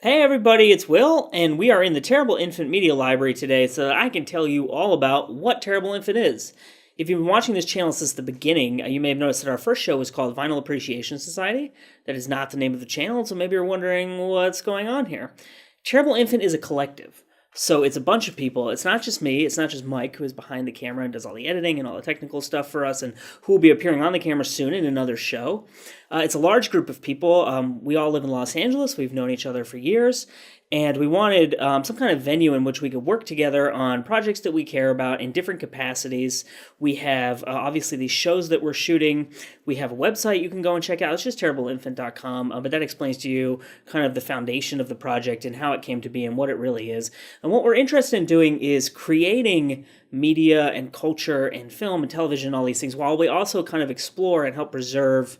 Hey everybody, it's Will, and we are in the Terrible Infant Media Library today so that I can tell you all about what Terrible Infant is. If you've been watching this channel since the beginning, you may have noticed that our first show was called Vinyl Appreciation Society. That is not the name of the channel, so maybe you're wondering what's going on here. Terrible Infant is a collective. So it's a bunch of people. It's not just me. It's not just Mike, who is behind the camera and does all the editing and all the technical stuff for us, and who will be appearing on the camera soon in another show. It's a large group of people. We all live in Los Angeles. We've known each other for years. And we wanted some kind of venue in which we could work together on projects that we care about in different capacities. We have, obviously, these shows that we're shooting. We have a website you can go and check out. It's just terribleinfant.com, but that explains to you kind of the foundation of the project and how it came to be and what it really is. And what we're interested in doing is creating media and culture and film and television and all these things, while we also kind of explore and help preserve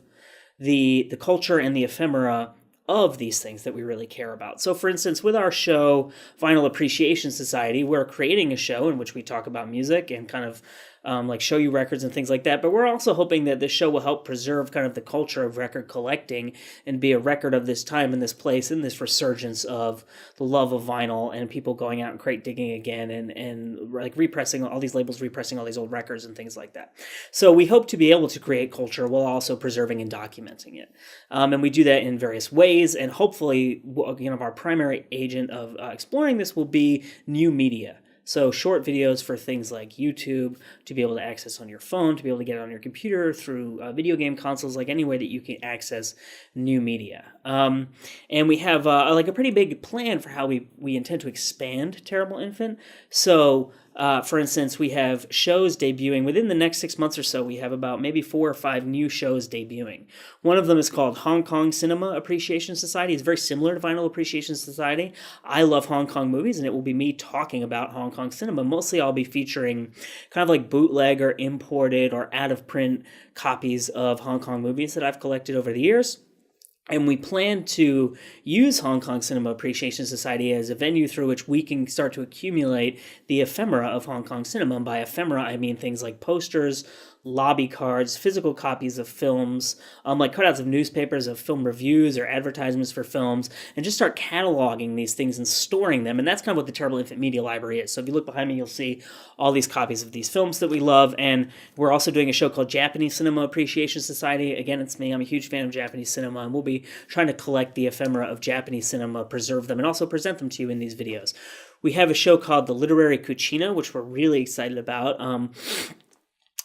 the culture and the ephemera of these things that we really care about. So for instance, with our show, Vinyl Appreciation Society, we're creating a show in which we talk about music and kind of like show you records and things like that. But we're also hoping that this show will help preserve kind of the culture of record collecting and be a record of this time and this place and this resurgence of the love of vinyl and people going out and crate digging again and like repressing all these labels, repressing all these old records and things like that. So we hope to be able to create culture while also preserving and documenting it. And we do that in various ways. And hopefully, our primary agent of exploring this will be new media. So short videos for things like YouTube, to be able to access on your phone, to be able to get it on your computer, through video game consoles, like any way that you can access new media. And we have like a pretty big plan for how we intend to expand Terrible Infant. So for instance, we have shows debuting within the next 6 months or so. We have about maybe 4 or 5 new shows debuting. One of them is called Hong Kong Cinema Appreciation Society. It's very similar to Vinyl Appreciation Society. I love Hong Kong movies, and it will be me talking about Hong Kong cinema. Mostly I'll be featuring kind of like bootleg or imported or out-of-print copies of Hong Kong movies that I've collected over the years. And we plan to use Hong Kong Cinema Appreciation Society as a venue through which we can start to accumulate the ephemera of Hong Kong cinema. And by ephemera, I mean things like posters, lobby cards, physical copies of films, like cutouts of newspapers of film reviews or advertisements for films, and just start cataloging these things and storing them. And that's kind of what the Terrible Infant Media Library is. So if you look behind me, you'll see all these copies of these films that we love. And we're also doing a show called Japanese Cinema Appreciation Society. Again, it's me. I'm a huge fan of Japanese cinema, and we'll be trying to collect the ephemera of Japanese cinema, preserve them, and also present them to you in these videos. We have a show called The Literary Cucina, which we're really excited about.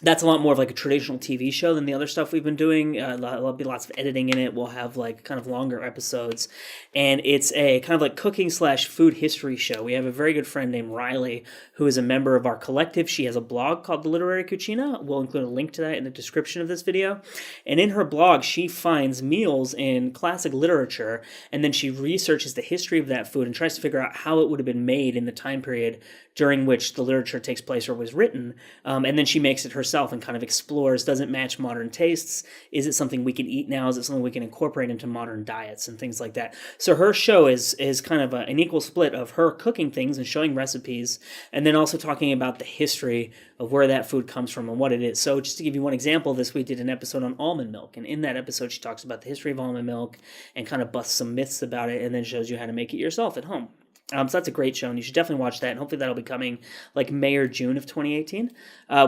That's a lot more of like a traditional TV show than the other stuff we've been doing. There'll be lots of editing in it. We'll have like kind of longer episodes. And it's a kind of like cooking / food history show. We have a very good friend named Riley, who is a member of our collective. She has a blog called The Literary Cucina. We'll include a link to that in the description of this video. And in her blog, she finds meals in classic literature, and then she researches the history of that food and tries to figure out how it would have been made in the time period during which the literature takes place or was written. And then she makes it herself and kind of explores, does it match modern tastes? Is it something we can eat now? Is it something we can incorporate into modern diets and things like that? So her show is kind of an equal split of her cooking things and showing recipes, and then also talking about the history of where that food comes from and what it is. So just to give you one example, this week we did an episode on almond milk, and in that episode she talks about the history of almond milk and kind of busts some myths about it, and then shows you how to make it yourself at home. So that's a great show, and you should definitely watch that, and hopefully that'll be coming like May or June of 2018.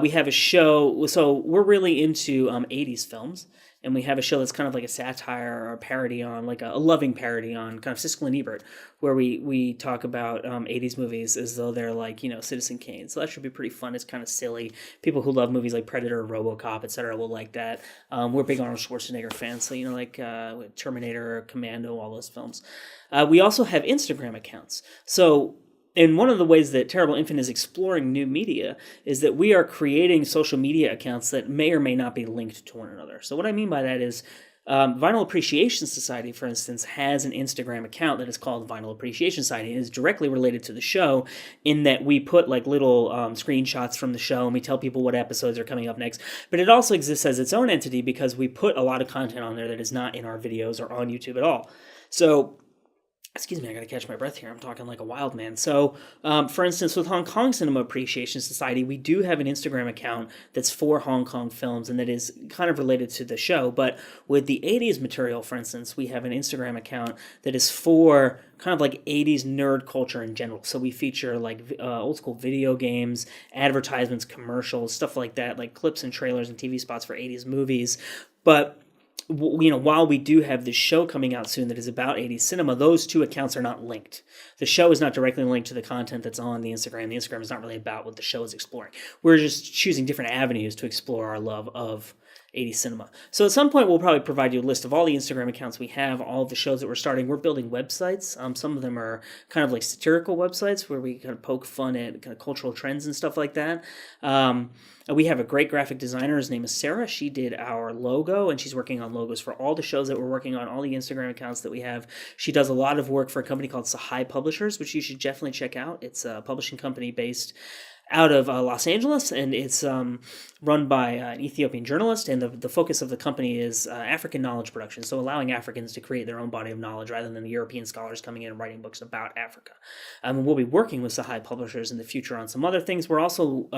We have a show, so we're really into 80s films, and we have a show that's kind of like a satire or a parody on, like a loving parody on kind of Siskel and Ebert, where we talk about 80s movies as though they're like, Citizen Kane. So that should be pretty fun. It's kind of silly. People who love movies like Predator, RoboCop, etc. will like that. We're big Arnold Schwarzenegger fans, so like Terminator, Commando, all those films. We also have Instagram accounts. So, and one of the ways that Terrible Infant is exploring new media is that we are creating social media accounts that may or may not be linked to one another. So what I mean by that is Vinyl Appreciation Society, for instance, has an Instagram account that is called Vinyl Appreciation Society. It is directly related to the show in that we put like little screenshots from the show and we tell people what episodes are coming up next. But it also exists as its own entity because we put a lot of content on there that is not in our videos or on YouTube at all. So excuse me, I gotta catch my breath here. I'm talking like a wild man. So, for instance, with Hong Kong Cinema Appreciation Society, we do have an Instagram account that's for Hong Kong films and that is kind of related to the show. But with the 80s material, for instance, we have an Instagram account that is for kind of like 80s nerd culture in general. So we feature like old school video games, advertisements, commercials, stuff like that, like clips and trailers and TV spots for 80s movies. But while we do have this show coming out soon that is about 80s cinema, those two accounts are not linked. The show is not directly linked to the content that's on the Instagram. The Instagram is not really about what the show is exploring. We're just choosing different avenues to explore our love of 80s cinema. So at some point, we'll probably provide you a list of all the Instagram accounts we have, all of the shows that we're starting. We're building websites. Some of them are kind of like satirical websites where we kind of poke fun at kind of cultural trends and stuff like that. We have a great graphic designer. His name is Sarah. She did our logo, and she's working on logos for all the shows that we're working on, all the Instagram accounts that we have. She does a lot of work for a company called Sahai Publishers, which you should definitely check out. It's a publishing company based out of Los Angeles, and it's run by an Ethiopian journalist, and the focus of the company is African knowledge production, so allowing Africans to create their own body of knowledge rather than the European scholars coming in and writing books about Africa. We'll be working with Sahai Publishers in the future on some other things. We're also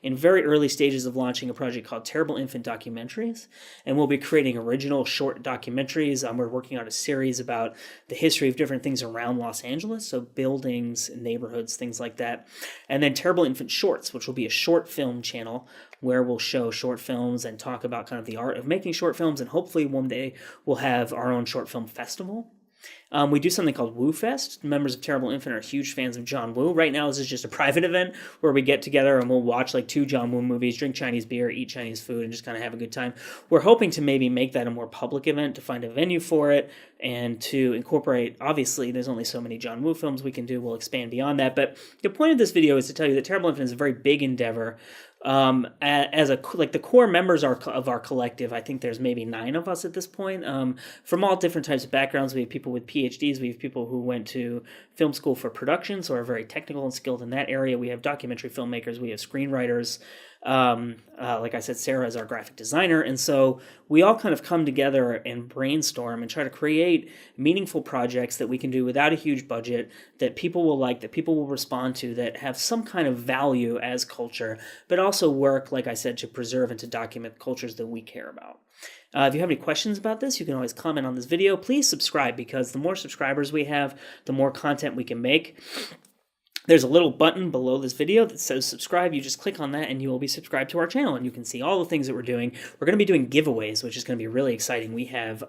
in very early stages of launching a project called Terrible Infant Documentaries, and we'll be creating original short documentaries. We're working on a series about the history of different things around Los Angeles, so buildings, neighborhoods, things like that. And then Terrible Infant Shorts, which will be a short film channel where we'll show short films and talk about kind of the art of making short films, and hopefully one day we'll have our own short film festival. We do something called Woo Fest. Members of Terrible Infant are huge fans of John Woo. Right now, this is just a private event where we get together and we'll watch like 2 John Woo movies, drink Chinese beer, eat Chinese food, and just kind of have a good time. We're hoping to maybe make that a more public event, to find a venue for it and to incorporate, obviously, there's only so many John Woo films we can do. We'll expand beyond that. But the point of this video is to tell you that Terrible Infant is a very big endeavor. As the core members of our collective, I think there's maybe 9 of us at this point, from all different types of backgrounds. We have people with PhDs, we have people who went to film school for production, so are very technical and skilled in that area. We have documentary filmmakers, we have screenwriters. Like I said, Sarah is our graphic designer, and so we all kind of come together and brainstorm and try to create meaningful projects that we can do without a huge budget, that people will like, that people will respond to, that have some kind of value as culture, but also work, like I said, to preserve and to document cultures that we care about. If you have any questions about this, you can always comment on this video. Please subscribe, because the more subscribers we have, the more content we can make. There's a little button below this video that says subscribe. You just click on that and you will be subscribed to our channel, and you can see all the things that we're doing. We're going to be doing giveaways, which is going to be really exciting. We have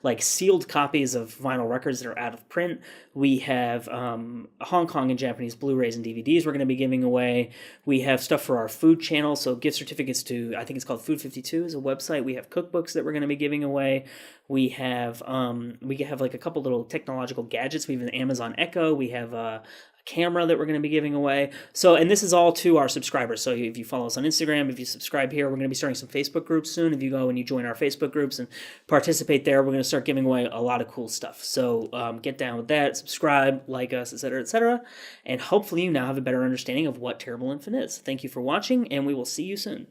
like sealed copies of vinyl records that are out of print. We have Hong Kong and Japanese Blu-rays and DVDs we're going to be giving away. We have stuff for our food channel, so gift certificates to, I think it's called Food 52 is a website. We have cookbooks that we're going to be giving away. We have like a couple little technological gadgets. We have an Amazon Echo. We have a camera that we're going to be giving away. So, and this is all to our subscribers. So if you follow us on Instagram, if you subscribe here, we're going to be starting some Facebook groups soon. If you go and you join our Facebook groups and participate there, we're going to start giving away a lot of cool stuff. So get down with that, subscribe, like us, etc., and hopefully you now have a better understanding of what Terrible Infant is. Thank you for watching, and we will see you soon.